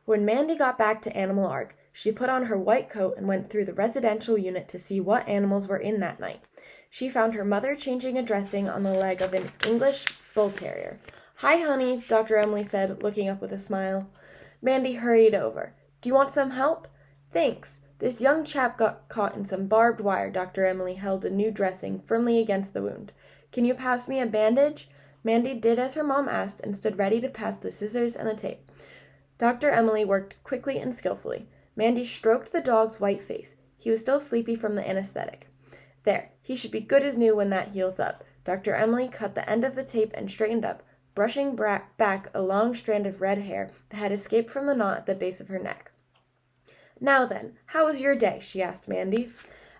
When Mandy got back to Animal Ark, she put on her white coat and went through the residential unit to see what animals were in that night. She found her mother changing a dressing on the leg of an English bull terrier. "Hi, honey," Dr. Emily said, looking up with a smile. Mandy hurried over. "Do you want some help?" "Thanks. This young chap got caught in some barbed wire." Dr. Emily held a new dressing firmly against the wound. "Can you pass me a bandage?" Mandy did as her mom asked and stood ready to pass the scissors and the tape. Dr. Emily worked quickly and skillfully. Mandy stroked the dog's white face. He was still sleepy from the anesthetic. "There, he should be good as new when that heals up." Dr. Emily cut the end of the tape and straightened up, brushing back a long strand of red hair that had escaped from the knot at the base of her neck. "Now then, how was your day?" she asked Mandy.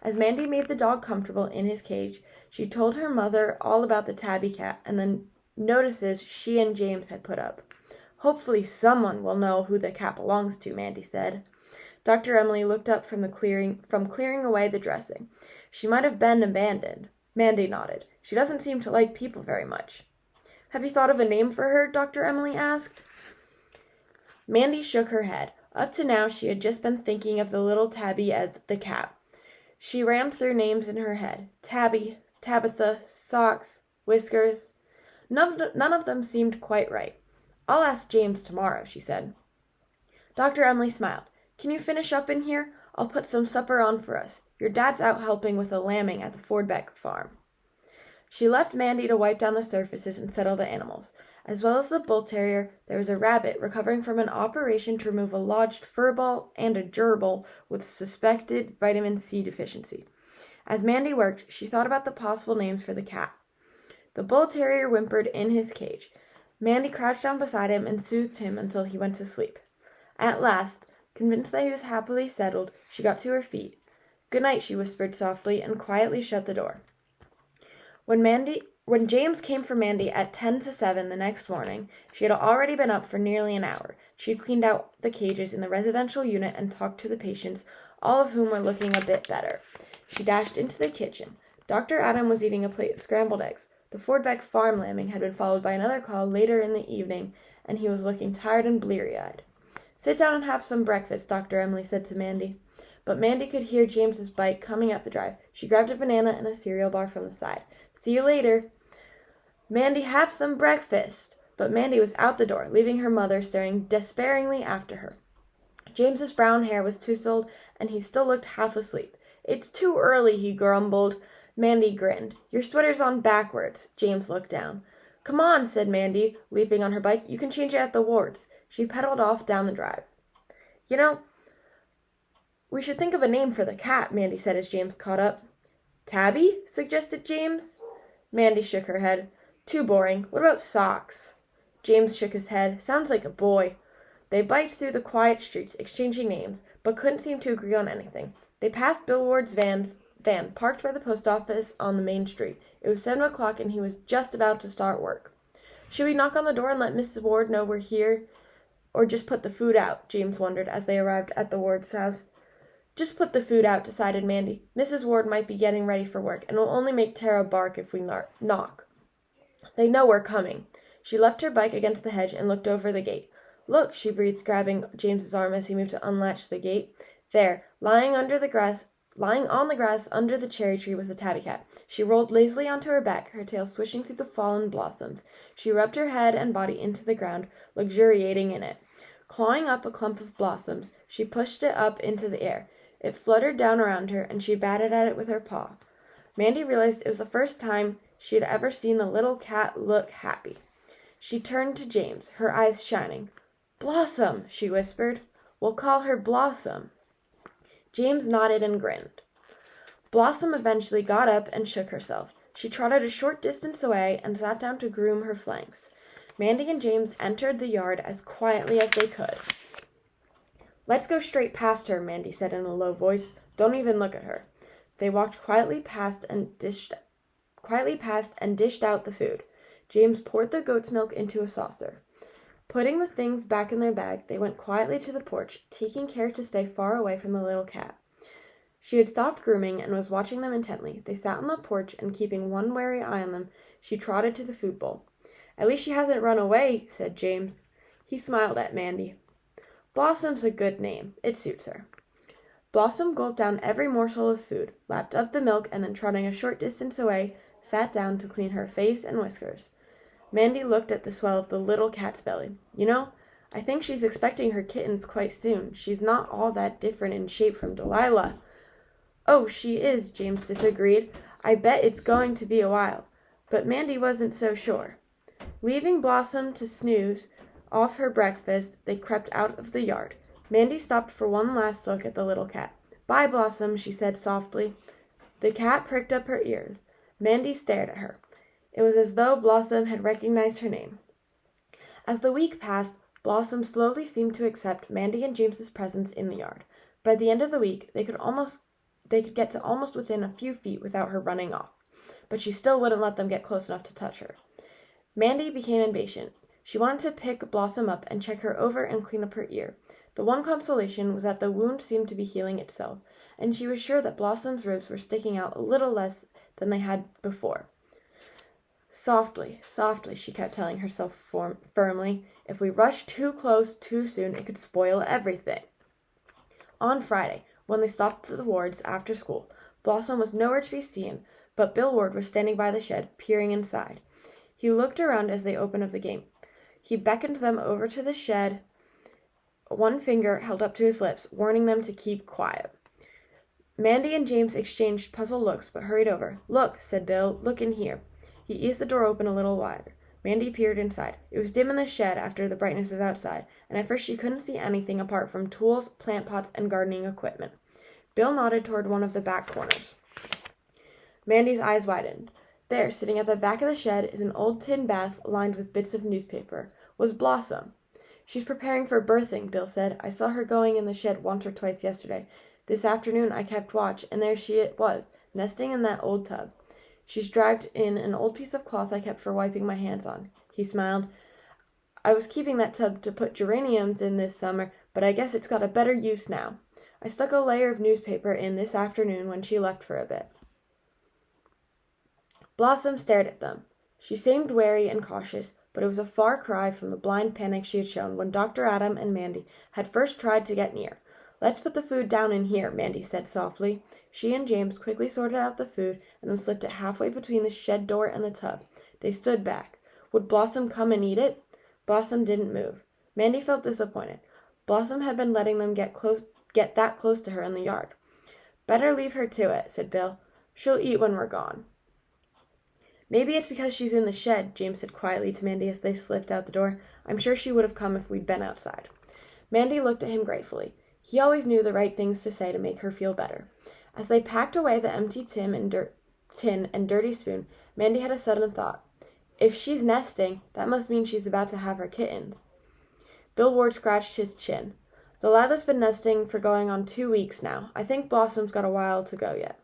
As Mandy made the dog comfortable in his cage, she told her mother all about the Tabby cat and the notices she and James had put up. "Hopefully someone will know who the cat belongs to," Mandy said. Dr. Emily looked up from clearing away the dressing. "She might have been abandoned." Mandy nodded. "She doesn't seem to like people very much." "Have you thought of a name for her?" Dr. Emily asked. Mandy shook her head. Up to now she had just been thinking of the little Tabby as the cat. She ran through names in her head. Tabby, Tabitha, Socks, Whiskers. None of them seemed quite right. "I'll ask James tomorrow," she said. Dr. Emily smiled. "Can you finish up in here? I'll put some supper on for us. Your dad's out helping with the lambing at the Fordbeck farm." She left Mandy to wipe down the surfaces and settle the animals. As well as the bull terrier, there was a rabbit recovering from an operation to remove a lodged furball and a gerbil with suspected vitamin C deficiency. As Mandy worked, she thought about the possible names for the cat. The bull terrier whimpered in his cage. Mandy crouched down beside him and soothed him until he went to sleep. At last, convinced that he was happily settled, she got to her feet. "Good night," she whispered softly, and quietly shut the door. When James came for Mandy at 10 to 7 the next morning, she had already been up for nearly an hour. She had cleaned out the cages in the residential unit and talked to the patients, all of whom were looking a bit better. She dashed into the kitchen. Dr. Adam was eating a plate of scrambled eggs. The Fordbeck farm lambing had been followed by another call later in the evening, and he was looking tired and bleary-eyed. "Sit down and have some breakfast," Dr. Emily said to Mandy. But Mandy could hear James's bike coming up the drive. She grabbed a banana and a cereal bar from the side. "See you later." "Mandy, have some breakfast." But Mandy was out the door, leaving her mother staring despairingly after her. James's brown hair was tousled, and he still looked half asleep. "It's too early," he grumbled. Mandy grinned. "Your sweater's on backwards." James looked down. "Come on," said Mandy, leaping on her bike. "You can change it at the wards." She pedaled off down the drive. "You know, we should think of a name for the cat," Mandy said as James caught up. "Tabby?" suggested James. Mandy shook her head. "Too boring. What about Socks?" James shook his head. "Sounds like a boy." They biked through the quiet streets, exchanging names, but couldn't seem to agree on anything. They passed Bill Ward's van parked by the post office on the main street. It was 7 o'clock, and he was just about to start work. "Should we knock on the door and let Mrs. Ward know we're here, or just put the food out?" James wondered as they arrived at the Ward's house. "Just put the food out," decided Mandy. "Mrs. Ward might be getting ready for work, and we'll only make Tara bark if we knock. They know we're coming." She left her bike against the hedge and looked over the gate. "Look," she breathed, grabbing James's arm as he moved to unlatch the gate. There, lying on the grass under the cherry tree, was the tabby cat. She rolled lazily onto her back, her tail swishing through the fallen blossoms. She rubbed her head and body into the ground, luxuriating in it. Clawing up a clump of blossoms, she pushed it up into the air. It fluttered down around her, and she batted at it with her paw. Mandy realized it was the first time she had ever seen the little cat look happy. She turned to James, her eyes shining. "Blossom," she whispered. "We'll call her Blossom." James nodded and grinned. Blossom eventually got up and shook herself. She trotted a short distance away and sat down to groom her flanks. Mandy and James entered the yard as quietly as they could. "Let's go straight past her," Mandy said in a low voice. "Don't even look at her." They walked quietly past and dished out the food. James poured the goat's milk into a saucer. Putting the things back in their bag, they went quietly to the porch, taking care to stay far away from the little cat. She had stopped grooming and was watching them intently. They sat on the porch, and keeping one wary eye on them, she trotted to the food bowl. "At least she hasn't run away," said James. He smiled at Mandy. Blossom's a good name. It suits her. Blossom gulped down every morsel of food, lapped up the milk, and then trotting a short distance away, sat down to clean her face and whiskers. Mandy looked at the swell of the little cat's belly. You know, I think she's expecting her kittens quite soon. She's not all that different in shape from Delilah. Oh, she is, James disagreed. I bet it's going to be a while. But Mandy wasn't so sure. Leaving Blossom to snooze off her breakfast, they crept out of the yard. Mandy stopped for one last look at the little cat. Bye, Blossom, she said softly. The cat pricked up her ears. Mandy stared at her. It was as though Blossom had recognized her name. As the week passed, Blossom slowly seemed to accept Mandy and James's presence in the yard. By the end of the week, they could get to almost within a few feet without her running off, but she still wouldn't let them get close enough to touch her. Mandy became impatient. She wanted to pick Blossom up and check her over and clean up her ear. The one consolation was that the wound seemed to be healing itself, and she was sure that Blossom's ribs were sticking out a little less than they had before. Softly, softly, she kept telling herself firmly. If we rush too close too soon, it could spoil everything. On Friday, when they stopped at the Wards after school, Blossom was nowhere to be seen, but Bill Ward was standing by the shed, peering inside. He looked around as they opened up the gate. He beckoned them over to the shed, one finger held up to his lips, warning them to keep quiet. Mandy and James exchanged puzzled looks, but hurried over. Look, said Bill, look in here. He eased the door open a little wider. Mandy peered inside. It was dim in the shed after the brightness of outside, and at first she couldn't see anything apart from tools, plant pots, and gardening equipment. Bill nodded toward one of the back corners. Mandy's eyes widened. There, sitting at the back of the shed, is an old tin bath lined with bits of newspaper. Was Blossom. She's preparing for birthing, Bill said. I saw her going in the shed once or twice yesterday. This afternoon I kept watch, and there she was, nesting in that old tub. She's dragged in an old piece of cloth I kept for wiping my hands on. He smiled. I was keeping that tub to put geraniums in this summer, but I guess it's got a better use now. I stuck a layer of newspaper in this afternoon when she left for a bit. Blossom stared at them. She seemed wary and cautious, but it was a far cry from the blind panic she had shown when Dr. Adam and Mandy had first tried to get near. Let's put the food down in here, Mandy said softly. She and James quickly sorted out the food and then slipped it halfway between the shed door and the tub. They stood back. Would Blossom come and eat it? Blossom didn't move. Mandy felt disappointed. Blossom had been letting them get that close to her in the yard. Better leave her to it, said Bill. She'll eat when we're gone. Maybe it's because she's in the shed, James said quietly to Mandy as they slipped out the door. I'm sure she would have come if we'd been outside. Mandy looked at him gratefully. He always knew the right things to say to make her feel better. As they packed away the empty tin and dirty spoon, Mandy had a sudden thought. If she's nesting, that must mean she's about to have her kittens. Bill Ward scratched his chin. Delilah's been nesting for going on 2 weeks now. I think Blossom's got a while to go yet.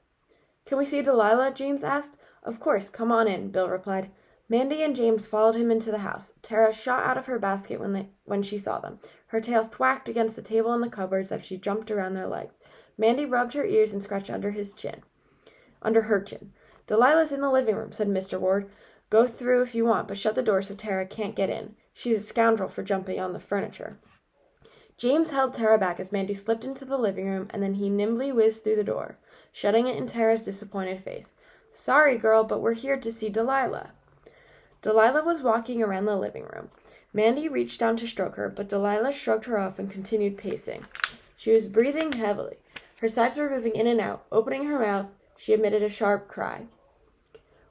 Can we see Delilah? James asked. Of course, come on in, Bill replied. Mandy and James followed him into the house. Tara shot out of her basket when she saw them. Her tail thwacked against the table and the cupboards as she jumped around their legs. Mandy rubbed her ears and scratched under her chin. Delilah's in the living room, said Mr. Ward. Go through if you want, but shut the door so Tara can't get in. She's a scoundrel for jumping on the furniture. James held Tara back as Mandy slipped into the living room, and then he nimbly whizzed through the door, shutting it in Tara's disappointed face. Sorry, girl, but we're here to see Delilah. Delilah was walking around the living room. Mandy reached down to stroke her, but Delilah shrugged her off and continued pacing. She was breathing heavily. Her sides were moving in and out. Opening her mouth, she emitted a sharp cry.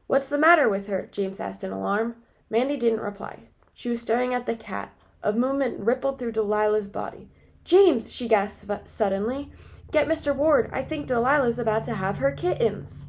What's the matter with her? James asked in alarm. Mandy didn't reply. She was staring at the cat. A movement rippled through Delilah's body. James, she gasped suddenly. Get Mr. Ward. I think Delilah's about to have her kittens.